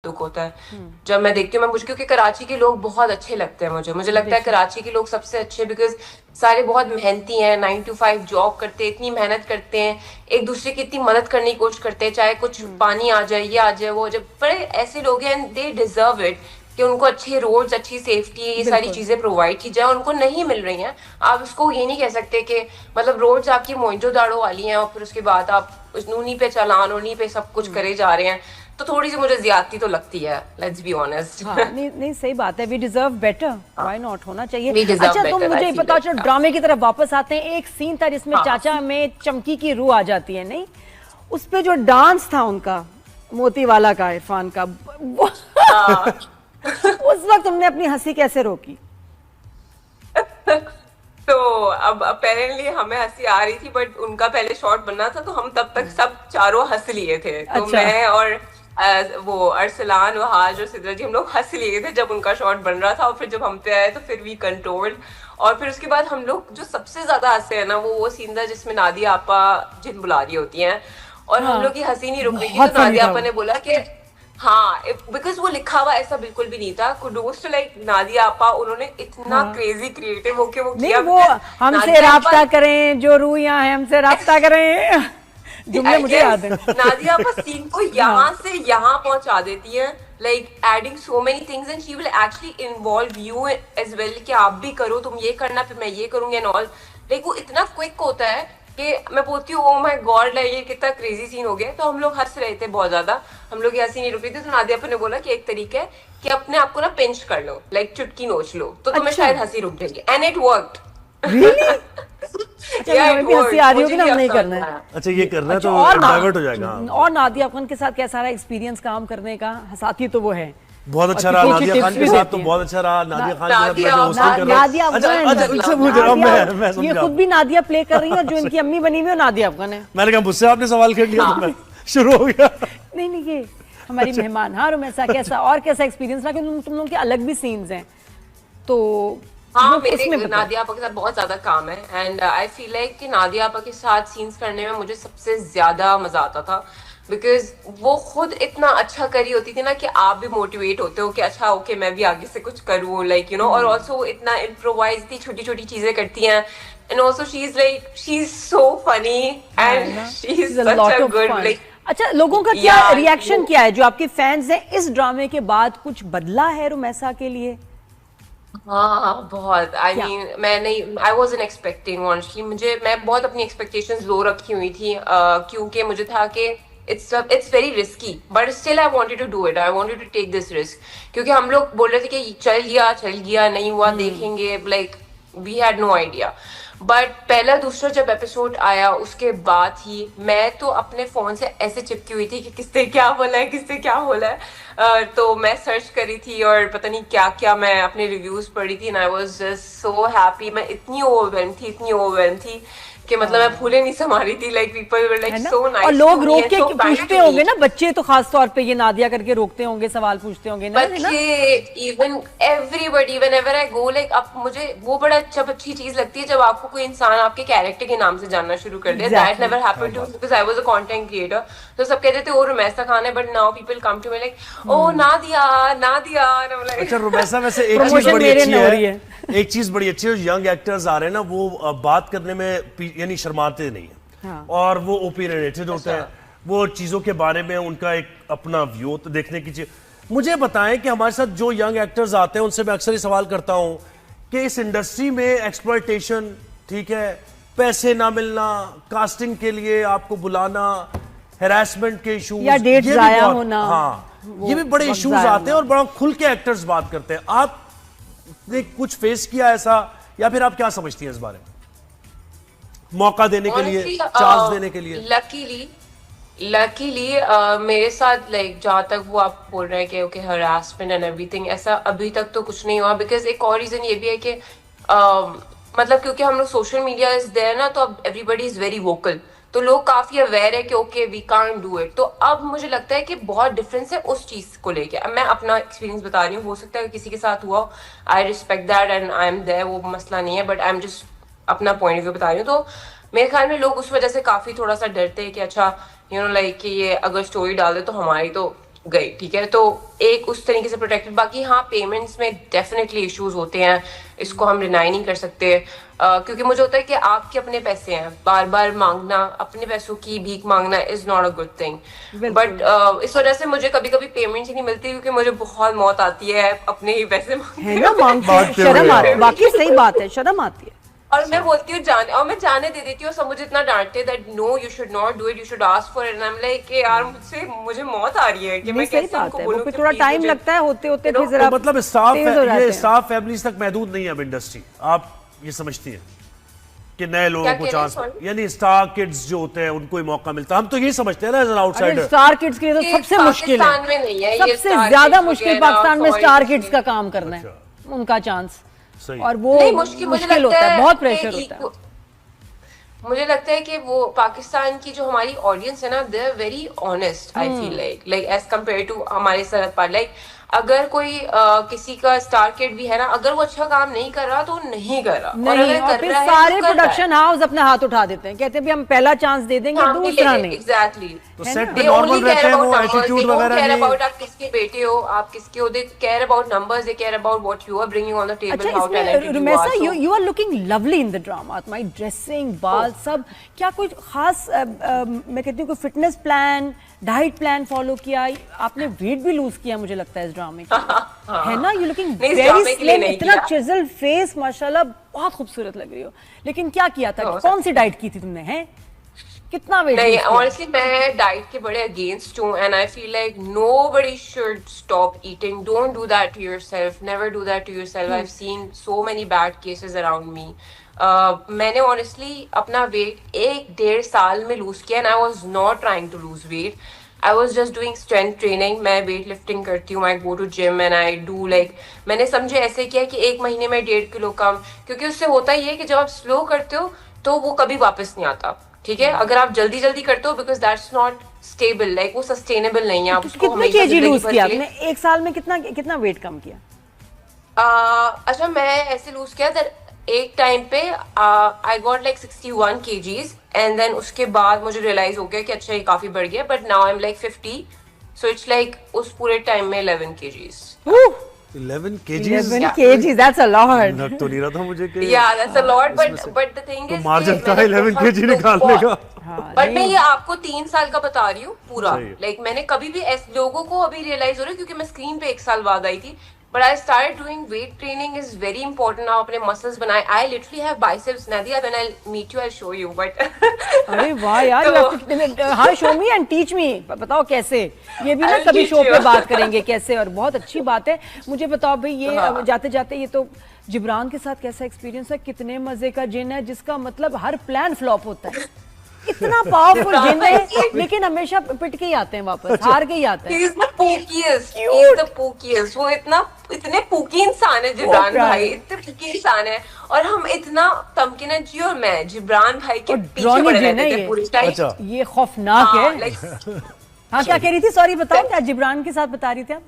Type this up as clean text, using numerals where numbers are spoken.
दुख होता है जब मैं देखती हूँ। मैं मुझे क्योंकि कराची के लोग बहुत अच्छे लगते हैं, मुझे लगता है कराची के लोग सबसे अच्छे, बिकॉज सारे बहुत मेहनती हैं, 9 to 5 जॉब करते हैं, इतनी मेहनत करते हैं, एक दूसरे की इतनी मदद करने की कोशिश करते हैं, चाहे कुछ पानी आ जाए, ये आ जाए, वो जब बड़े ऐसे लोग हैं, दे डिजर्व इट कि उनको अच्छे रोड्स, अच्छी सेफ्टी, ये सारी चीजें प्रोवाइड की जाए, उनको नहीं मिल रही हैं। आप इसको ये नहीं कह सकते कि मतलब रोड्स आपकी मोइंजो-दाड़ो वाली हैं और फिर उसके बाद आप उन्हीं पे चालान, उन्हीं पे सब कुछ करे जा रहे हैं, तो थोड़ी सी मुझे ज्यादती तो लगती है, लेट्स बी ऑनेस्ट। हाँ, नहीं नहीं सही बात है, we deserve better, why not, होना चाहिए। We deserve अच्छा तो better, मुझे I feel बताओ, like, चलो हाँ। ड्रामे की तरफ वापस आते हैं। एक सीन था जिसमें हाँ। चाचा में चमकी की रूह आ जाती है, नहीं? उस पे जो डांस था उनका, मोती वाला का, इरफान का, हाँ। उस वक्त तुमने अपनी हंसी कैसे रोकी? तो अब अपेरेंटली हमें हंसी आ रही थी, बट उनका पहले शॉट बनना था, तो हम तब तक सब चारों हंस लिए थे। तो अच्छा। मैं और वो अरसलान, वहाज और सिद्रा जी, हम लोग हंस लिए थे जब उनका शॉट बन रहा था। और फिर जब हम पे आए तो फिर वी कंट्रोल्ड। और फिर उसके बाद हम लोग जो सबसे ज्यादा हंसे हैं ना, वो सीन था जिसमें नादिया आपा जिन बुला रही होती हैं और हम लोग की हंसी नहीं रुक रही थी। बहुत तो नादिया funny था आपा वो। ने बोला कि हाँ, बिकॉज वो लिखा हुआ ऐसा बिल्कुल भी नहीं था। कुडोस टू लाइक नादिया आपा, उन्होंने इतना क्रेजी क्रिएटिव होके वो नहीं, किया। वो हमसे नादिया आपा राब्ता करें, जो रूहियां हैं हमसे राब्ता करें, जुमले मुझे याद है। नादिया आपा सीन को यहाँ से यहाँ पहुंचा देती है, like adding so many things, and she will actually involve you as well कि आप भी करो, तुम ये करना, फिर मैं ये करूंगी एंड ऑल। लाइक वो इतना क्विक होता है कि मैं बोलती हूँ ओ माय गॉड, लाइक ये कितना क्रेजी सीन हो गया। तो हम लोग हंस रहे थे बहुत ज्यादा, हम लोग हंसी नहीं रुक रही थी। तो नादिया ने बोला कि एक तरीका है कि अपने आप को ना पिंच कर लो, लाइक चुटकी नोच लो, तो तुम्हें अच्छा। शायद हंसी रुक जाएगी, एंड इट वर्कड। रियली? अच्छा, हमें भी हंसी आ रही होगी ना, हम नहीं करना है। अच्छा ये करना है अच्छा, तो और डाइवर्ट हो जाएगा। हाँ। और नादिया खान के साथ कैसा रहा एक्सपीरियंस काम करने का? साथी तो वो है, बहुत अच्छा और रहा। कुछ नादिया tips खान भी के साथ देती तो हैं। बहुत अच्छा रहा। नादिया खान के साथ नादिया- मैं hosting कर रहा हूँ। नादिया अच्छा अफगान अच्छा, है। उनसे पूछ रहा हूँ मैं ये समझा। खुद भी नादिया प्ले कर रही है और जो इनकी अम्मी बनी हुई है नादिया अफगान है। मैंने कहा मुझसे आपने सवाल कर लिया तो मैं शुरू हो गया। नहीं नहीं, ये हमारी मेहमान। हाँ रुमैसा, कैसा और कैसा एक्सपीरियंस रहा? क्योंकि तुम लोगों के अलग भी सीन्स हैं, तो हाँ, वो मेरे उसमें बताओ। नादिया आपा के साथ बहुत ज्यादा काम है, एंड आई फील लाइक कि नादिया आपा के साथ सीन्स करने में मुझे सबसे ज्यादा मजा आता था, बिकॉज वो खुद इतना अच्छा करी होती थी ना कि आप भी मोटिवेट होते हो कि अच्छा ओके मैं भी आगे से कुछ करूँ, लाइक यू नो। और ऑल्सो इतना इम्प्रोवाइज, इतनी छोटी छोटी चीजें करती हैं, and also she is so funny and she is such a good like. अच्छा, लोगों का क्या Yeah, रिएक्शन वो- क्या है जो आपके फैंस हैं? इस ड्रामे के बाद कुछ बदला है रुमैसा के लिए? हाँ बहुत, आई क्या? मीन मैं नहीं, आई वॉज एक्सपेक्टिंग ऑनेस्टली, मैं बहुत अपनी एक्सपेक्टेशंस लो रखी हुई थी, क्योंकि मुझे था कि it's very risky, but still I wanted to do it, I wanted to take this risk, क्योंकि हम लोग बोल रहे थे कि चल गया नहीं हुआ, देखेंगे, like we had no idea. But पहला दूसरा जब एपिसोड आया उसके बाद ही मैं तो अपने फोन से ऐसे चिपकी हुई थी कि किससे क्या बोला है, किससे क्या बोला है। तो मैं सर्च करी थी और पता नहीं क्या क्या मैं अपने रिव्यूज पढ़ी थी, and I was just so happy. मैं इतनी ओवरवेल्म थी कि मतलब मैं फूले नहीं समा रही थी, लाइक पीपल वर लाइक है ना? So nice. और लोग रोक के पूछते होंगे ना, बच्चे तो खास तौर पे ये नादिया करके रोकते होंगे, सवाल पूछते होंगे ना, है ना? बच्चे, even everybody, whenever I go, like अब मुझे वो बड़ा अच्छी चीज लगती है जब आपको कोई इंसान आपके कैरेक्टर के नाम से जानना शुरू कर दे। That never happened to, because I was a content creator. तो सब कहते थे ओ रुमैसा खान है, but now people come to me like oh Nadia Nadia, and I am like अच्छा रुमैसा, वैसे एक चीज Promotion बड़ी मेरे अच्छी न हो रही है, है। एक चीज बड़ी अच्छी है, यंग एक्टर्स आ रहे हैं ना, वो बात करने में यानी शर्माते नहीं है। हाँ। और वो ओपिनियनेटेड होते हैं, वो चीजों के बारे में उनका एक अपना व्यू तो देखने की चीज। मुझे बताएं कि हमारे साथ जो यंग एक्टर्स आते हैं उनसे मैं अक्सर ही सवाल करता हूं कि इस इंडस्ट्री में एक्सप्लॉयटेशन, ठीक है, पैसे ना मिलना, कास्टिंग के लिए आपको बुलाना, हैरेसमेंट के इश्यूज या डेट जाया होना, हाँ, ये भी बड़े इश्यूज आते हैं और बड़ा खुल के एक्टर्स बात करते हैं। आपने कुछ फेस किया ऐसा, या फिर आप क्या समझती हैं इस बारे में? मौका देने के लिए, चांस देने के लिए? लकीली मेरे साथ लाइक जहाँ तक वो आप बोल रहे हैं कि ओके हरासमेंट एंड एवरीथिंग, ऐसा अभी तक तो कुछ नहीं हुआ। बिकॉज एक और रीजन ये भी है कि मतलब क्योंकि हम लोग सोशल मीडिया इज देयर ना, तो अब एवरीबडी इज वेरी वोकल, तो लोग काफी अवेयर है कि okay we can't do it. तो अब मुझे लगता है कि बहुत डिफरेंस है उस चीज को लेके। अब मैं अपना एक्सपीरियंस बता रही हूँ, हो सकता है कि किसी के साथ हुआ, I respect that and I am there, वो मसला नहीं है, बट आई एम जस्ट अपना पॉइंट ऑफ व्यू बता रही हूँ। तो मेरे ख्याल में लोग उस वजह से काफी थोड़ा सा डरते हैं कि अच्छा यू नो लाइक कि ये अगर स्टोरी डाल दे तो हमारी तो गई, ठीक है, तो एक उस तरीके से प्रोटेक्टेड। बाकी हाँ, पेमेंट्स में डेफिनेटली इश्यूज होते हैं, इसको हम डिनाई नहीं कर सकते, क्योंकि मुझे होता है कि आपके अपने पैसे हैं, बार बार मांगना, अपने पैसों की भीख मांगना is not a good thing. But इस वजह से मुझे कभी कभी पेमेंट ही नहीं मिलती, क्योंकि मुझे बहुत मौत आती है अपने ही पैसे है ना, मांगते शर्म आती है, बाकी सही बात है, शर्म आती है। और मैं बोलती हूँ जाने, और मैं जाने दे देती हूँ, सब मुझे इतना डांटते that no you should not do it, you should ask for it, and I am like कि यार मुझे मौत आ रही है कि मैं कैसे उनको बोलूं कि थोड़ा टाइम लगता है, होते होते फिर जरा मतलब स्टाफ फैमिलीज तक महदूद नहीं है अब इंडस्ट्री, आप ये समझती हैं कि नए लोगों को चांस, यानी स्टार किड्स जो होते हैं उनको ही मौका मिलता है, हम तो यही समझते हैं ना as an outsider. Star kids के लिए तो सबसे मुश्किल है, सबसे ज्यादा मुश्किल पाकिस्तान में स्टार किड्स का काम करना है, उनका चांस, और वो मुश्किल होता है, बहुत प्रेशर होता है। मुझे लगता है कि वो पाकिस्तान की जो हमारी ऑडियंस है ना, they are very honest, I feel like as compare to हमारे सरहद पार। लाइक अगर कोई किसी का स्टार किड भी है ना, अगर वो अच्छा काम नहीं कर रहा तो नहीं कर रहा, नहीं, और फिर सारे प्रोडक्शन हाउस अपने हाथ उठा देते हैं, कहते हैं भी हम पहला चांस दे देंगे, दूसरा नहीं। एग्जैक्टली, तो सेट पे नॉर्मल रहते हैं वो, एटीट्यूड वगैरह नहीं। आप किसके बेटे हो, आप किसके हो, they care about numbers, they care about what you are bringing on the table, how talented you are. You are looking lovely in the drama, तुम्हारी ड्रेसिंग, बाल सब, क्या कोई खास मैं कहती हूँ कोई fitness plan, diet plan follow किया आपने? वेट भी लूज किया मुझे लगता है इस ड्रामे है ना, यू लुकिंग वेरी स्लिम, इतना चिजल फेस, माशाल्लाह बहुत खूबसूरत लग रही हो। लेकिन क्या किया था, कौन सी डाइट की थी तुमने, हैं कितना वेट? नहीं, ऑनेस्टली मैं डाइट के बड़े अगेंस्ट हूँ, and I feel like nobody should stop eating, don't do that to yourself, never do that to yourself. I have seen so many bad cases around me. मैंने honestly अपना weight 1-1.5 साल में lose किया, and I was not trying to lose weight, I was just doing strength training. मैं weight lifting करती हूँ, I go to gym and I do like, मैंने समझे ऐसे किया कि 1 महीने में 1.5 किलो कम, क्योंकि उससे होता ही है कि जब आप स्लो करते हो तो वो कभी वापस नहीं आता, ठीक है। अगर आप जल्दी जल्दी करते हो, because that's not stable, like वो सस्टेनेबल नहीं है। आप कितने केजी लूज किया आपने 1 साल में, कितना वेट कम किया? अच्छा, मैं ऐसे लूज किया दैट एक टाइम पे I got like 61 kgs, and then उसके बाद मुझे रियलाइज हो गया कि अच्छा ये काफी बढ़ गया, but now I am like 50, so it's like उस पूरे टाइम में 11 kgs। 11 kgs, that's a lot। लग तो नहीं रहा था मुझे कि yeah, that's a lot, but the thing is, margin था 11 kg निकालने का। बट मैं ये आपको 3 साल का बता रही हूँ पूरा, लाइक मैंने कभी भी ऐसे लोगों को अभी रियलाइज हो रहा है, क्योंकि मैं स्क्रीन पे 1 साल बाद आई थी, but I started doing weight training is very important now, अपने muscles बनाए। I literally have biceps, Nadia, when I'll meet you I'll show you, but अरे वाह यार, हाँ show me and teach me, बताओ कैसे, ये भी ना कभी शो पे बात करेंगे कैसे, और बहुत अच्छी बात है। मुझे बताओ भाई, ये जाते जाते ये तो जिब्रान के साथ कैसा एक्सपीरियंस है? कितने मजे का जिन है जिसका मतलब हर प्लान फ्लॉप होता है, इतना पावरफुल जिन है, लेकिन हमेशा पिट के ही आते हैं वापस, हार के ही आते हैं। वो इतने पूकी इंसान है जिब्रान भाई, इतने पूकी इंसान है, और हम इतना तमकिन जी, और मैं जिब्रान भाई के पीछे पड़े रहते थे पूरी टाइम। ये खौफनाक है। हाँ, क्या कह रही थी, सॉरी बताओ, क्या जिब्रान के साथ बता रही थी आप?